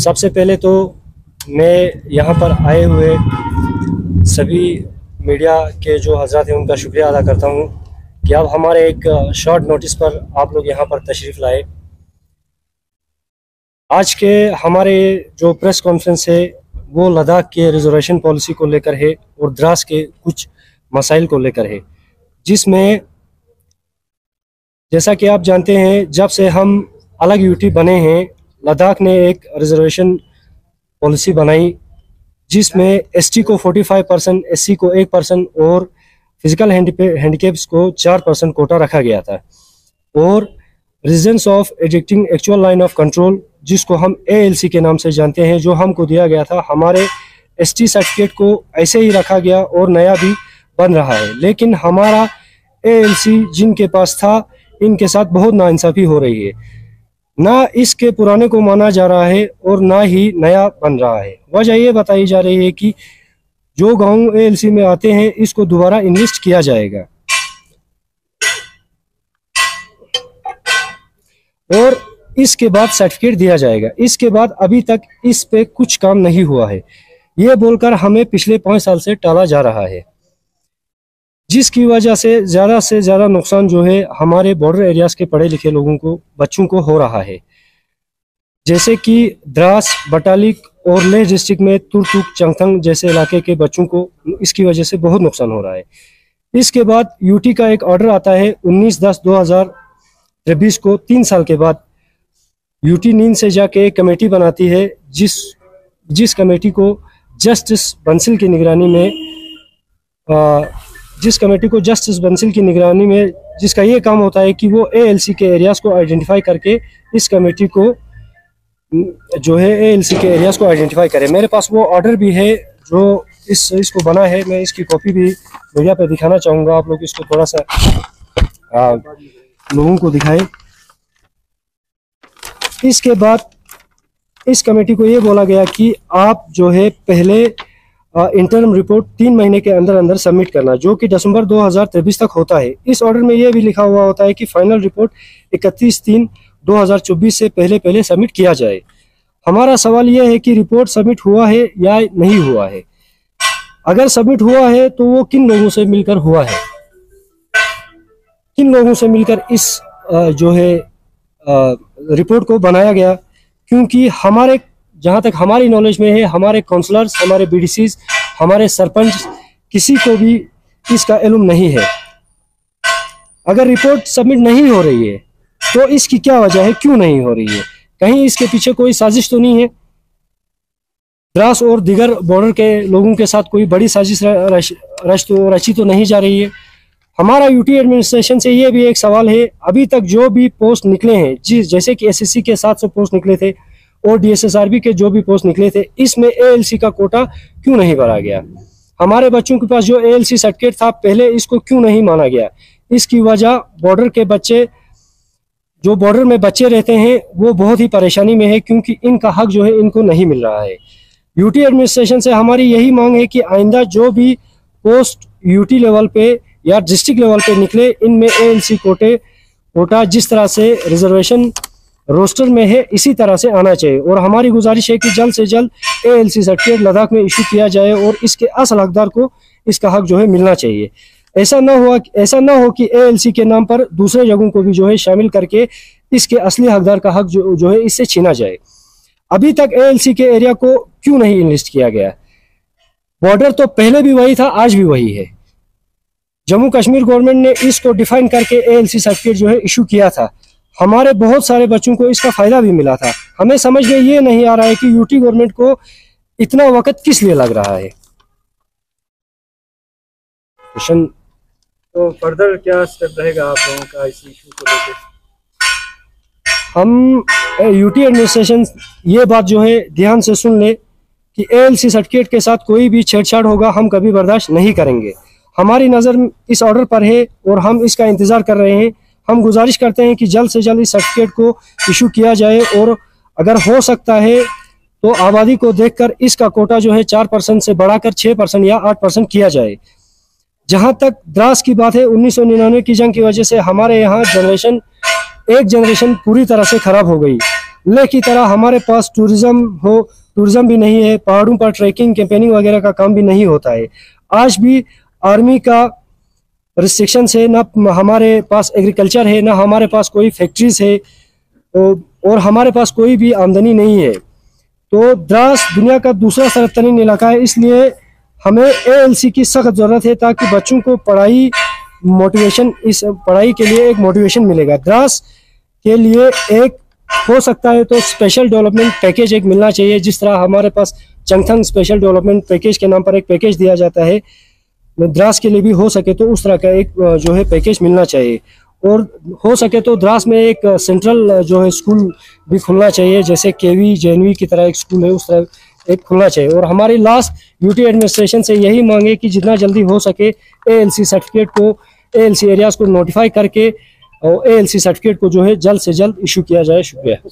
सबसे पहले तो मैं यहाँ पर आए हुए सभी मीडिया के जो हजरात हैं उनका शुक्रिया अदा करता हूँ कि अब हमारे एक शॉर्ट नोटिस पर आप लोग यहाँ पर तशरीफ़ लाए। आज के हमारे जो प्रेस कॉन्फ्रेंस है वो लद्दाख के रिजर्वेशन पॉलिसी को लेकर है और द्रास के कुछ मसाइल को लेकर है, जिसमें जैसा कि आप जानते हैं जब से हम अलग यूटी बने हैं लद्दाख ने एक रिजर्वेशन पॉलिसी बनाई जिसमें एसटी को 45%, एससी को 1% और फिजिकल हैंडीकैप्स को 4% कोटा रखा गया था। और residence of addicting actual line of control जिसको हम एएलसी के नाम से जानते हैं, जो हमको दिया गया था, हमारे एसटी सर्टिफिकेट को ऐसे ही रखा गया और नया भी बन रहा है। लेकिन हमारा एएलसी जिनके पास था इनके साथ बहुत नाइंसाफ़ी हो रही है, ना इसके पुराने को माना जा रहा है और ना ही नया बन रहा है। वजह ये बताई जा रही है कि जो गांव एएलसी में आते हैं इसको दोबारा इन्वेस्ट किया जाएगा और इसके बाद सर्टिफिकेट दिया जाएगा। इसके बाद अभी तक इस पे कुछ काम नहीं हुआ है, ये बोलकर हमें पिछले 5 साल से टाला जा रहा है, जिसकी वजह से ज़्यादा नुकसान जो है हमारे बॉर्डर एरियाज़ के पढ़े लिखे लोगों को, बच्चों को हो रहा है। जैसे कि द्रास, बटालिक और लेह डिस्ट्रिक्ट में तुरतुक, चंगथंग जैसे इलाके के बच्चों को इसकी वजह से बहुत नुकसान हो रहा है। इसके बाद यूटी का एक ऑर्डर आता है 19/10/2023 को। 3 साल के बाद यूटी नींद से जाके एक कमेटी बनाती है जिस कमेटी को जस्टिस बंसल की निगरानी में जिसका ये काम होता है कि वो एएलसी के एरियाज़ को आइडेंटिफाई करके इस कमेटी को जो है एएलसी के एरियाज़ को आइडेंटिफाई करे। मेरे पास वो ऑर्डर भी है जो इसको बना है, मैं इसकी कॉपी भी मीडिया पे दिखाना चाहूँगा। आप लोग इसको थोड़ा सा लोगों को दिखाएं। इसके बाद इस कमेटी को ये बोला गया कि आप जो है पहले इंटरम रिपोर्ट 3 महीने के अंदर सबमिट करना, जो कि दिसंबर 2023 तक होता है। इस ऑर्डर में ये भी लिखा हुआ होता है कि फाइनल रिपोर्ट 31/3/2024 से पहले सबमिट किया जाए। हमारा सवाल यह है कि रिपोर्ट सबमिट हुआ है या नहीं हुआ है। अगर सबमिट हुआ है तो वो किन लोगों से मिलकर हुआ है, किन लोगों से मिलकर इस जो है रिपोर्ट को बनाया गया, क्योंकि हमारे जहाँ तक हमारी नॉलेज में है हमारे काउंसलर्स, हमारे बीडीसीज, हमारे सरपंच, किसी को भी इसका इल्म नहीं है। अगर रिपोर्ट सबमिट नहीं हो रही है तो इसकी क्या वजह है, क्यों नहीं हो रही है? कहीं इसके पीछे कोई साजिश तो नहीं है? द्रास और दीगर बॉर्डर के लोगों के साथ कोई बड़ी साजिश रची तो नहीं जा रही है? हमारा यूटी एडमिनिस्ट्रेशन से ये भी एक सवाल है, अभी तक जो भी पोस्ट निकले हैं, जैसे कि एसएससी के 700 पोस्ट निकले थे और डीएसएसआरबी के जो भी पोस्ट निकले थे, इसमें एएलसी का कोटा क्यों नहीं भरा गया? हमारे बच्चों के पास जो एएलसी सर्टिफिकेट था पहले, इसको क्यों नहीं माना गया? इसकी वजह बॉर्डर के बच्चे, जो बॉर्डर में बच्चे रहते हैं वो बहुत ही परेशानी में है, क्योंकि इनका हक जो है इनको नहीं मिल रहा है। यूटी एडमिनिस्ट्रेशन से हमारी यही मांग है कि आइंदा जो भी पोस्ट यूटी लेवल पे या डिस्ट्रिक्ट लेवल पे निकले, इनमें एएलसी कोटा जिस तरह से रिजर्वेशन रोस्टर में है इसी तरह से आना चाहिए। और हमारी गुजारिश है कि जल्द से जल्द एएलसी सर्टिफिकेट लद्दाख में इशू किया जाए और इसके असल हकदार को इसका हक जो है मिलना चाहिए। ऐसा ना हो कि एएलसी के नाम पर दूसरे जगहों को भी जो है शामिल करके इसके असली हकदार का हक जो है इससे छीना जाए। अभी तक एएलसी के एरिया को क्यों नहीं इनलिस्ट किया गया? बॉर्डर तो पहले भी वही था, आज भी वही है। जम्मू कश्मीर गवर्नमेंट ने इसको डिफाइन करके एएलसी सर्टिफिकेट जो है इशू किया था। हमारे बहुत सारे बच्चों को इसका फायदा भी मिला था। हमें समझ में ये नहीं आ रहा है कि यूटी गवर्नमेंट को इतना वक्त किस लिए लग रहा है। तो फर्दर क्या स्टेप रहेगा आप लोगों का इस इशू को लेकर? हम यूटी एडमिनिस्ट्रेशन ये बात जो है ध्यान से सुन ले कि एएलसी सर्टिफिकेट के साथ कोई भी छेड़छाड़ होगा हम कभी बर्दाश्त नहीं करेंगे। हमारी नज़र इस ऑर्डर पर है और हम इसका इंतज़ार कर रहे हैं। हम गुजारिश करते हैं कि जल्द से जल्द इस सर्टिफिकेट को इशू किया जाए और अगर हो सकता है तो आबादी को देखकर इसका कोटा जो है 4% से बढ़ाकर 6% या 8% किया जाए। जहां तक द्रास की बात है, 1999 की जंग की वजह से हमारे यहाँ एक जनरेशन पूरी तरह से खराब हो गई। लेह की तरह हमारे पास टूरिज्म भी नहीं है, पहाड़ों पर ट्रैकिंग कैंपेनिंग वगैरह का काम भी नहीं होता है। आज भी आर्मी का रिस्ट्रिक्शन है, ना हमारे पास एग्रीकल्चर है, ना हमारे पास कोई फैक्ट्रीज है, और हमारे पास कोई भी आमदनी नहीं है। तो द्रास दुनिया का दूसरा सरतरीन इलाका है, इसलिए हमें ALC की सख्त ज़रूरत है ताकि बच्चों को पढ़ाई के लिए एक मोटिवेशन मिलेगा। द्रास के लिए एक हो सकता है तो स्पेशल डेवलपमेंट पैकेज एक मिलना चाहिए, जिस तरह हमारे पास चंगथंग स्पेशल डेवलपमेंट पैकेज के नाम पर एक पैकेज दिया जाता है, द्रास के लिए भी हो सके तो उस तरह का एक जो है पैकेज मिलना चाहिए। और हो सके तो द्रास में एक सेंट्रल जो है स्कूल भी खुलना चाहिए, जैसे KV JNV की तरह एक स्कूल है उस तरह एक खुलना चाहिए। और हमारी लास्ट UT एडमिनिस्ट्रेशन से यही मांगे कि जितना जल्दी हो सके ALC सर्टिफिकेट को, ALC एरियाज को नोटिफाई करके और ALC सर्टिफिकेट को जो है जल्द से जल्द इशू किया जाए। शुक्रिया।